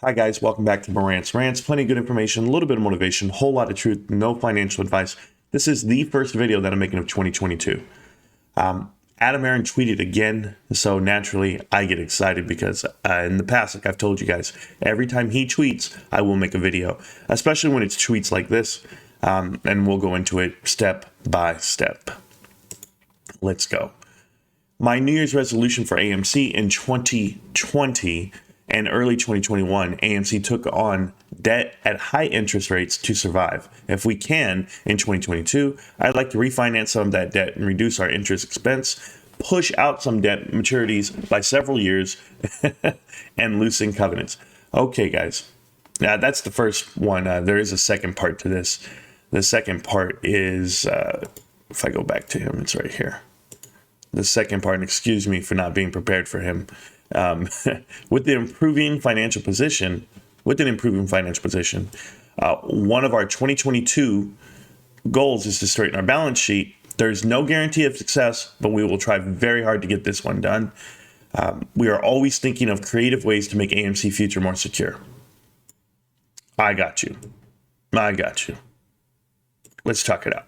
Hi guys, welcome back to Morant's Rants. Plenty of good information, a little bit of motivation, a whole lot of truth, no financial advice. This is the first video that I'm making of 2022. Adam Aaron tweeted again, so naturally I get excited because in the past, like I've told you guys, every time he tweets, I will make a video, especially when it's tweets like this, and we'll go into it step by step. Let's go. My New Year's resolution for AMC in 2020 and early 2021, AMC took on debt at high interest rates to survive. If we can, in 2022, I'd like to refinance some of that debt and reduce our interest expense, push out some debt maturities by several years, and loosen covenants. Okay, guys, that's the first one. There is a second part to this. The second part is, if I go back to him, it's right here. The second part, and excuse me for not being prepared for him. With an improving financial position, one of our 2022 goals is to straighten our balance sheet. There's no guarantee of success, but we will try very hard to get this one done. We are always thinking of creative ways to make AMC future more secure. I got you. Let's talk it out.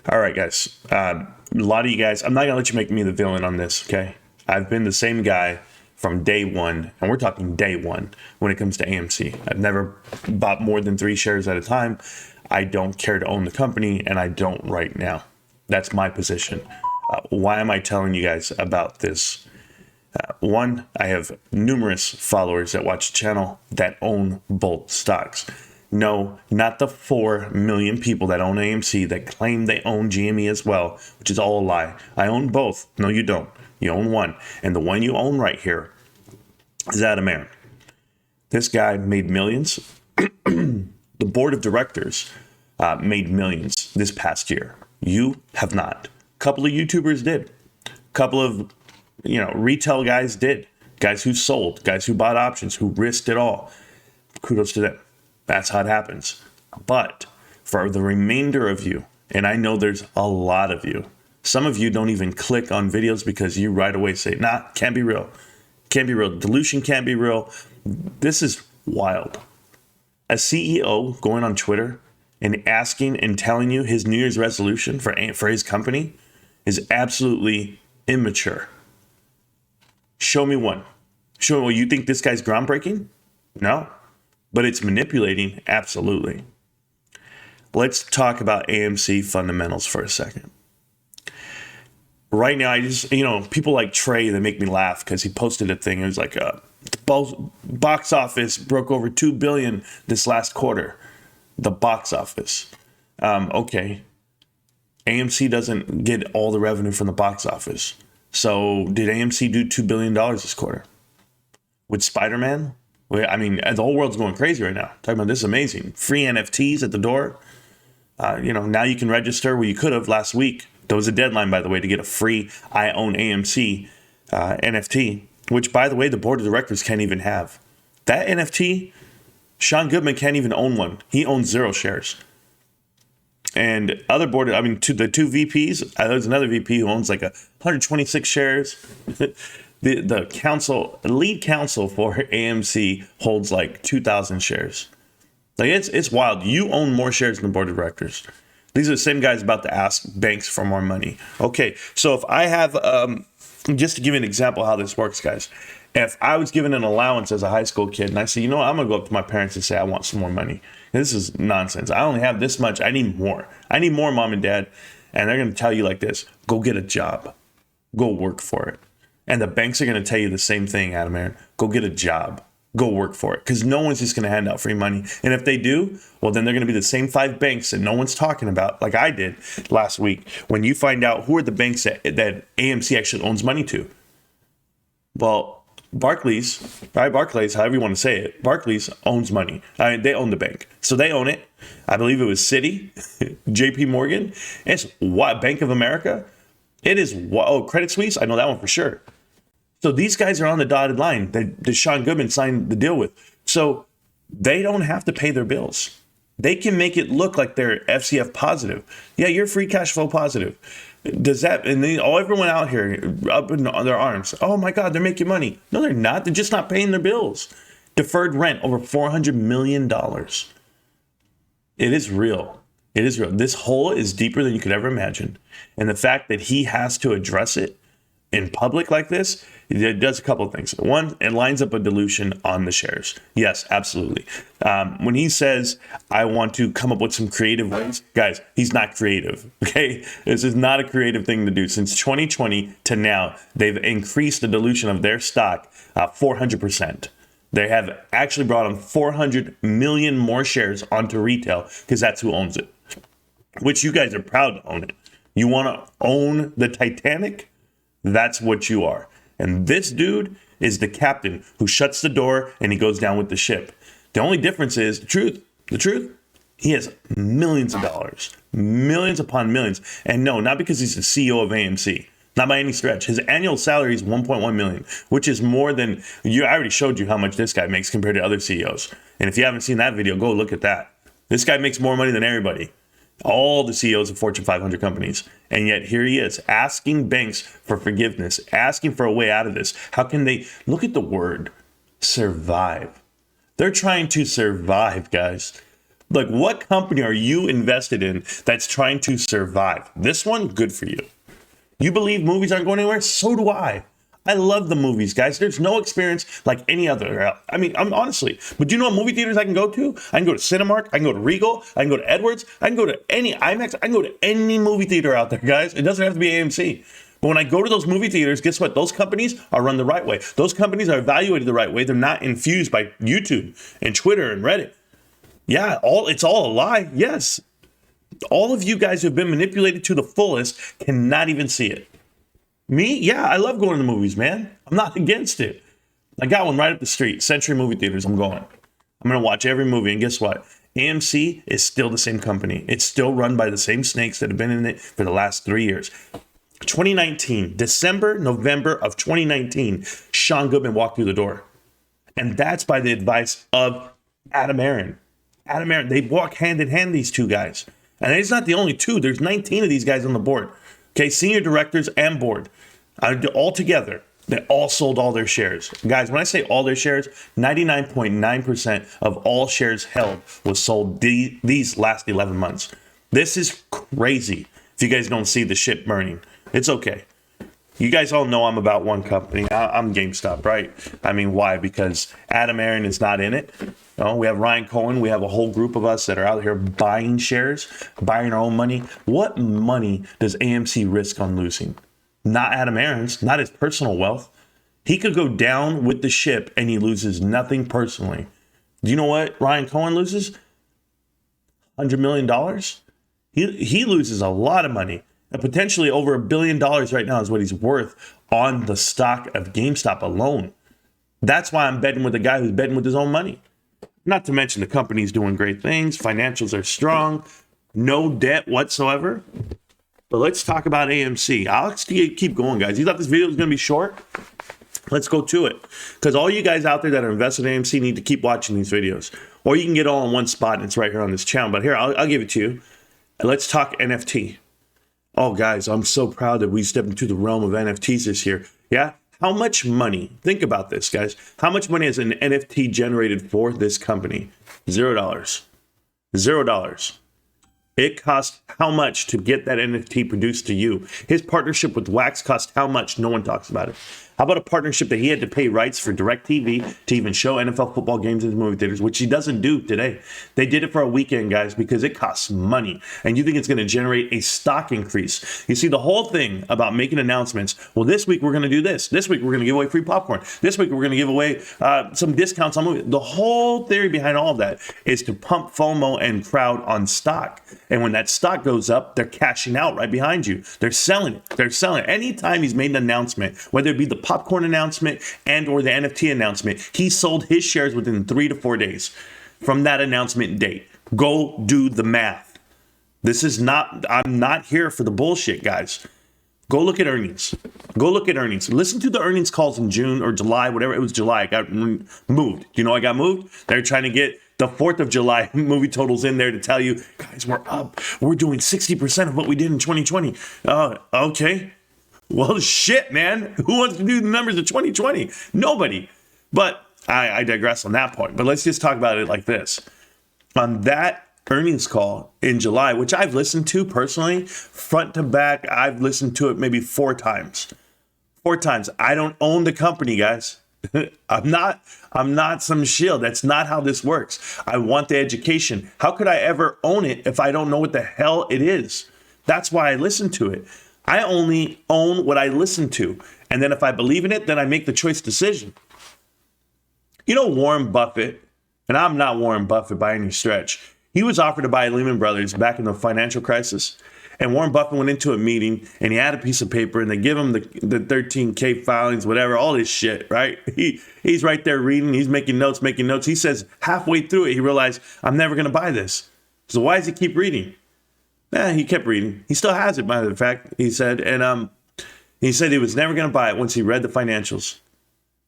All right, guys. A lot of you guys, I'm not gonna let you make me the villain on this, okay? I've been the same guy from day one, and we're talking day one when it comes to AMC. I've never bought more than 3 shares at a time. I don't care to own the company, and I don't right now. That's my position. Why am I telling you guys about this? One, I have numerous followers that watch the channel that own both stocks. No, not the 4 million people that own AMC that claim they own GME as well, which is all a lie. I own both. No, you don't. You own one. And the one you own right here is Adam Aaron. This guy made millions. The board of directors made millions this past year. You have not. A couple of YouTubers did. A couple of retail guys did. Guys who sold. Guys who bought options. Who risked it all. Kudos to them. That's how it happens. But for the remainder of you, and I know there's a lot of you, some of you don't even click on videos because you right away say, nah, can't be real. Can't be real. Dilution can't be real. This is wild. A CEO going on Twitter and asking and telling you his New Year's resolution for his company is absolutely immature. Show me one. Show me, well, you think this guy's groundbreaking? No. But it's manipulating? Absolutely. Let's talk about AMC fundamentals for a second. Right now, I just, people like Trey that make me laugh because he posted a thing. It was like, box office broke over $2 billion this last quarter. The box office. Okay. AMC doesn't get all the revenue from the box office. So did AMC do $2 billion this quarter? With Spider-Man? I mean, the whole world's going crazy right now. Talking about this is amazing. Free NFTs at the door. Now you can register where you could have last week. There was a deadline, by the way, to get a free I Own AMC NFT, which, by the way, the board of directors can't even have. That NFT, Sean Goodman can't even own one. He owns 0 shares. And the two VPs, there's another VP who owns like 126 shares. The lead counsel for AMC holds like 2,000 shares. Like it's wild. You own more shares than the board of directors. These are the same guys about to ask banks for more money. Okay, so if I have, just to give you an example how this works, guys. If I was given an allowance as a high school kid and I say, I'm going to go up to my parents and say, I want some more money. This is nonsense. I only have this much. I need more. I need more, mom and dad. And they're going to tell you like this, go get a job. Go work for it. And the banks are going to tell you the same thing, Adam Aaron. Go get a job. Go work for it. Because no one's just going to hand out free money. And if they do, well, then they're going to be the same 5 banks that no one's talking about, like I did last week. When you find out who are the banks that AMC actually owns money to. Well, Barclays, however you want to say it, Barclays owns money. They own the bank. So they own it. I believe it was Citi, JP Morgan. It's what, Bank of America. It is, Credit Suisse. I know that one for sure. So these guys are on the dotted line that Sean Goodman signed the deal with. So they don't have to pay their bills. They can make it look like they're FCF positive. Yeah, you're free cash flow positive. Does that, and then everyone out here up in their arms, oh my God, they're making money. No, they're not. They're just not paying their bills. Deferred rent over $400 million. It is real. It is real. This hole is deeper than you could ever imagine. And the fact that he has to address it in public like this, it does a couple of things. One, it lines up a dilution on the shares. Yes, absolutely. When he says, I want to come up with some creative ways, guys, he's not creative, okay? This is not a creative thing to do. Since 2020 to now, they've increased the dilution of their stock 400%. They have actually brought on 400 million more shares onto retail because that's who owns it, which you guys are proud to own it. You want to own the Titanic? That's what you are. And this dude is the captain who shuts the door and he goes down with the ship. The only difference is the truth. He has millions of dollars, millions upon millions. And no, not because he's the CEO of AMC. Not by any stretch. His annual salary is $1.1 million, which is more than I already showed you how much this guy makes compared to other CEOs. And if you haven't seen that video, go look at that. This guy makes more money than everybody. All the CEOs of Fortune 500 companies. And yet here he is asking banks for forgiveness, asking for a way out of this. How can they look at the word survive? They're trying to survive, guys. Like, what company are you invested in that's trying to survive? This one, good for you. You believe movies aren't going anywhere? So do I. I love the movies, guys. There's no experience like any other. I mean, I'm honestly, but do you know what movie theaters I can go to? I can go to Cinemark. I can go to Regal. I can go to Edwards. I can go to any IMAX. I can go to any movie theater out there, guys. It doesn't have to be AMC. But when I go to those movie theaters, guess what? Those companies are run the right way. Those companies are evaluated the right way. They're not infused by YouTube and Twitter and Reddit. Yeah, it's all a lie. Yes. All of you guys who have been manipulated to the fullest cannot even see it. Me? Yeah, I love going to the movies, man. I'm not against it. I got one right up the street. Century Movie Theaters. I'm going. I'm going to watch every movie. And guess what? AMC is still the same company. It's still run by the same snakes that have been in it for the last 3 years. 2019, November of 2019, Sean Goodman walked through the door. And that's by the advice of Adam Aaron. Adam Aaron, they walk hand in hand, these two guys. And it's not the only two. There's 19 of these guys on the board. Okay, senior directors and board. All together, they all sold all their shares. Guys, when I say all their shares, 99.9% of all shares held was sold these last 11 months. This is crazy if you guys don't see the ship burning. It's okay. You guys all know I'm about one company. I'm GameStop, right? I mean, why? Because Adam Aaron is not in it. No, we have Ryan Cohen. We have a whole group of us that are out here buying shares, buying our own money. What money does AMC risk on losing? Not Adam Aaron's, not his personal wealth. He could go down with the ship and he loses nothing personally. Do you know what Ryan Cohen loses? $100 million. He loses a lot of money. And potentially over $1 billion right now is what he's worth on the stock of GameStop alone. That's why I'm betting with a guy who's betting with his own money. Not to mention the company's doing great things. Financials are strong. No debt whatsoever. But let's talk about AMC. Alex, keep going, guys. You thought this video was going to be short? Let's go to it. Because all you guys out there that are invested in AMC need to keep watching these videos. Or you can get all in one spot and it's right here on this channel. But here, I'll give it to you. Let's talk NFT. Oh, guys, I'm so proud that we stepped into the realm of NFTs this year. Yeah? How much money, think about this, guys. How much money has an NFT generated for this company? $0. $0. It cost how much to get that NFT produced to you? His partnership with Wax cost how much? No one talks about it. How about a partnership that he had to pay rights for DirecTV to even show NFL football games in the movie theaters, which he doesn't do today. They did it for a weekend, guys, because it costs money. And you think it's going to generate a stock increase. You see, the whole thing about making announcements, well, this week we're going to do this. This week we're going to give away free popcorn. This week we're going to give away some discounts on movies. The whole theory behind all of that is to pump FOMO and crowd on stock. And when that stock goes up, they're cashing out right behind you. They're selling it. They're selling it. Anytime he's made an announcement, whether it be the popcorn announcement and or the NFT announcement, he sold his shares within 3 to 4 days from that announcement date. Go do the math. I'm not here for the bullshit, guys. Go look at earnings. Go look at earnings. Listen to the earnings calls in June or July, whatever. It was July. I got moved. Do you know I got moved? They're trying to get the 4th of July movie totals in there to tell you, guys, we're up. We're doing 60% of what we did in 2020. Okay. Well, shit, man. Who wants to do the numbers of 2020? Nobody. But I digress on that point. But let's just talk about it like this. On that earnings call in July, which I've listened to personally, front to back, I've listened to it maybe 4 times. 4 times. I don't own the company, guys. I'm not some shield. That's not how this works. I want the education. How could I ever own it if I don't know what the hell it is? That's why I listen to it. I only own what I listen to. And then if I believe in it, then I make the choice decision. You know, Warren Buffett, and I'm not Warren Buffett by any stretch. He was offered to buy Lehman Brothers back in the financial crisis. And Warren Buffett went into a meeting and he had a piece of paper and they give him the 13K filings, whatever, all this shit, right? He's right there reading. He's making notes. He says halfway through it, he realized, I'm never going to buy this. So why does he keep reading? He kept reading. He still has it, matter of fact, he said. And he said he was never going to buy it once he read the financials.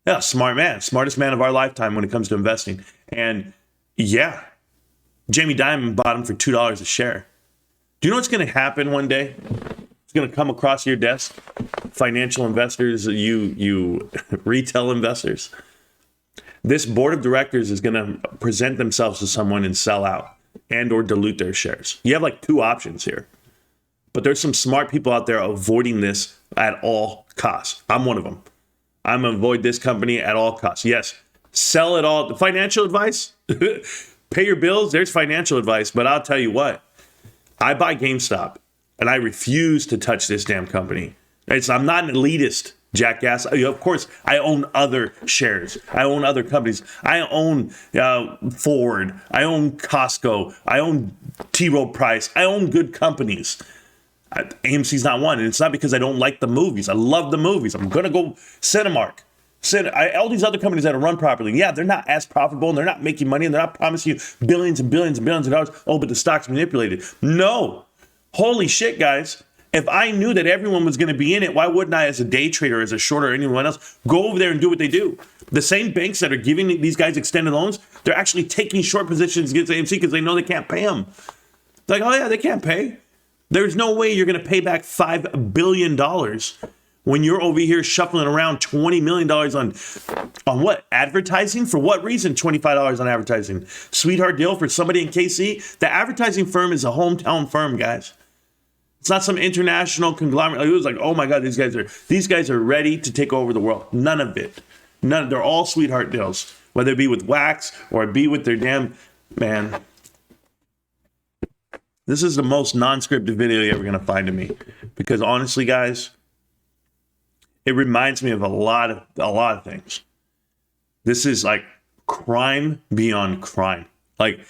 Yeah, smart man. Smartest man of our lifetime when it comes to investing. And yeah, Jamie Dimon bought him for $2 a share. Do you know what's going to happen one day? It's going to come across your desk. Financial investors, you retail investors. This board of directors is going to present themselves to someone and sell out and or dilute their shares. You have like 2 options here. But there's some smart people out there avoiding this at all costs. I'm one of them. I'm going to avoid this company at all costs. Yes, sell it all. Financial advice? Pay your bills. There's financial advice. But I'll tell you what. I buy GameStop, and I refuse to touch this damn company. I'm not an elitist, jackass. Of course, I own other shares. I own other companies. I own Ford. I own Costco. I own T. Rowe Price. I own good companies. AMC's not one, and it's not because I don't like the movies. I love the movies. I'm going to go Cinemark. All these other companies that are run properly, yeah, they're not as profitable and they're not making money and they're not promising you billions and billions and billions of dollars. Oh, but the stock's manipulated. No. Holy shit, guys. If I knew that everyone was going to be in it, why wouldn't I, as a day trader, as a shorter, or anyone else, go over there and do what they do? The same banks that are giving these guys extended loans, they're actually taking short positions against AMC because they know they can't pay them. Like, oh yeah, they can't pay. There's no way you're going to pay back $5 billion when you're over here shuffling around $20 million on what? Advertising? For what reason $25 on advertising? Sweetheart deal for somebody in KC? The advertising firm is a hometown firm, guys. It's not some international conglomerate. It was like, oh my God, these guys are ready to take over the world. None of it. They're all sweetheart deals. Whether it be with Wax or it be with their damn, man. This is the most non-scripted video you're ever going to find of me. Because honestly, guys, it reminds me of a lot of things. This is like crime beyond crime. Like,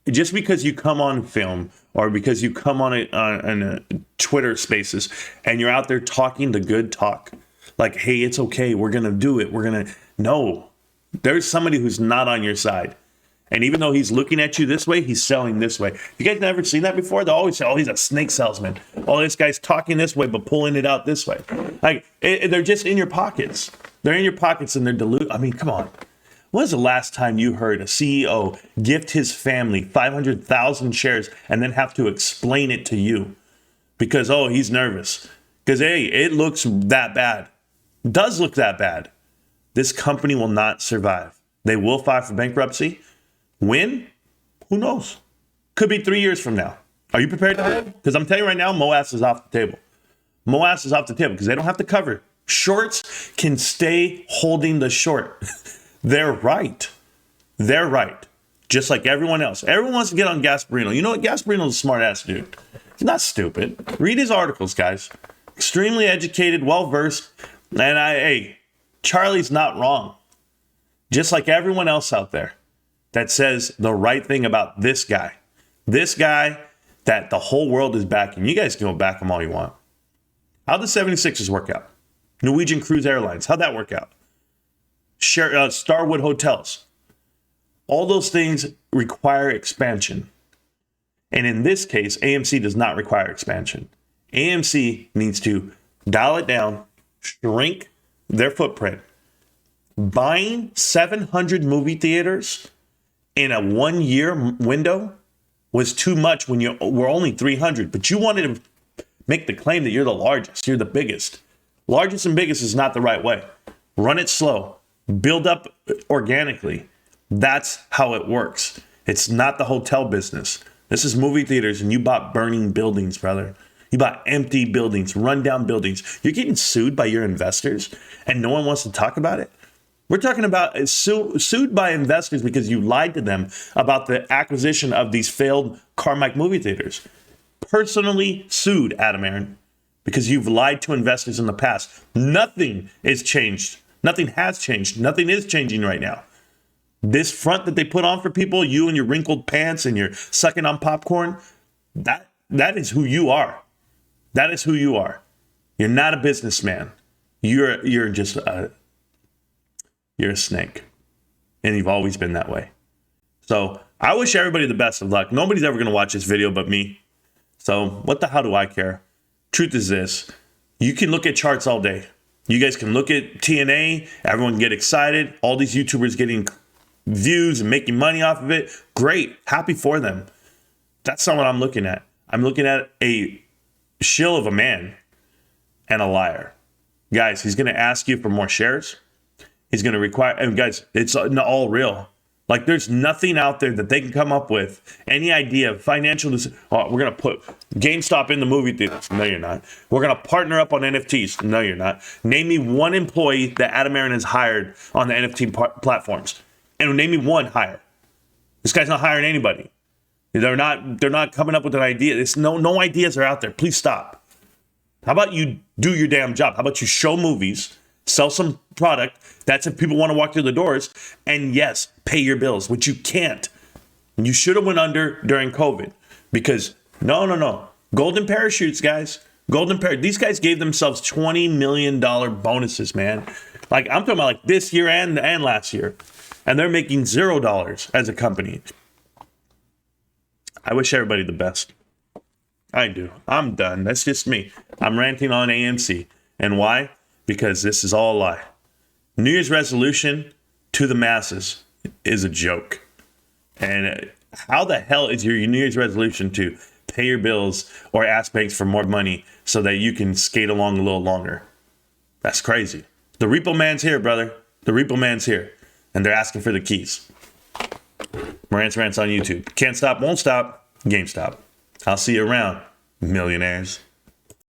just because you come on film or because you come on a Twitter Spaces and you're out there talking the good talk, like, hey, it's okay, we're gonna do it. No, there's somebody who's not on your side. And even though he's looking at you this way, he's selling this way. You guys never seen that before? They always say, oh, he's a snake salesman. Oh, this guy's talking this way, but pulling it out this way. Like, they're just in your pockets. They're in your pockets and they're dilute. I mean, come on. When was the last time you heard a CEO gift his family 500,000 shares and then have to explain it to you? Because, oh, he's nervous. Because, hey, it looks that bad. It does look that bad. This company will not survive. They will file for bankruptcy. When? Who knows? Could be 3 years from now. Are you prepared to have? Because I'm telling you right now, MOAS is off the table. MOAS is off the table because they don't have to cover. Shorts can stay holding the short. They're right. They're right. Just like everyone else. Everyone wants to get on Gasparino. You know what? Gasparino's a smart ass dude. He's not stupid. Read his articles, guys. Extremely educated, well-versed. And Charlie's not wrong. Just like everyone else out there that says the right thing about this guy. This guy that the whole world is backing. You guys can back him all you want. How'd the 76ers work out? Norwegian Cruise Airlines. How'd that work out? Starwood Hotels. All those things require expansion. And in this case, AMC does not require expansion. AMC needs to dial it down, shrink their footprint. Buying 700 movie theaters in a 1 year window was too much when you were only 300, but you wanted to make the claim that you're the largest, you're the biggest. Largest and biggest is not the right way. Run it slow. build up organically. That's how it works. It's not the hotel business. This is movie theaters, and you bought burning buildings, brother. You bought empty buildings, rundown buildings. You're getting sued by your investors, and no one wants to talk about it. We're talking about sued by investors because you lied to them about the acquisition of these failed Carmike movie theaters. Personally sued, Adam Aaron, because you've lied to investors in the past. Nothing is changed. Nothing has changed. Nothing is changing right now. This front that they put on for people, you and your wrinkled pants and you're sucking on popcorn, that is who you are. That is who you are. You're not a businessman. You're just you're a snake. And you've always been that way. So I wish everybody the best of luck. Nobody's ever going to watch this video but me. So what the hell do I care? Truth is this. You can look at charts all day. You guys can look at TNA. Everyone can get excited. All these YouTubers getting views and making money off of it. Great. Happy for them. That's not what I'm looking at. I'm looking at a shill of a man and a liar. Guys, he's going to ask you for more shares. He's going to require, and guys, it's all real. Like, there's nothing out there that they can come up with, any idea of financial, we're going to put GameStop in the movie theaters. No, you're not. We're going to partner up on NFTs. No, you're not. Name me one employee that Adam Aaron has hired on the NFT platforms. And name me one hire. This guy's not hiring anybody. They're not coming up with an idea. It's no ideas are out there. Please stop. How about you do your damn job? How about you show movies, sell some product? That's if people want to walk through the doors. And yes, pay your bills, which you can't. You should have went under during COVID because no. Golden parachutes, guys. These guys gave themselves $20 million bonuses, man. Like, I'm talking about like this year and last year. And they're making $0 as a company. I wish everybody the best. I do. I'm done. That's just me. I'm ranting on AMC. And why? Because this is all a lie. New Year's resolution to the masses is a joke. And how the hell is your New Year's resolution to pay your bills or ask banks for more money so that you can skate along a little longer? That's crazy. The repo man's here, brother. The repo man's here. And they're asking for the keys. Marantz Rants on YouTube. Can't stop, won't stop. GameStop. I'll see you around, millionaires.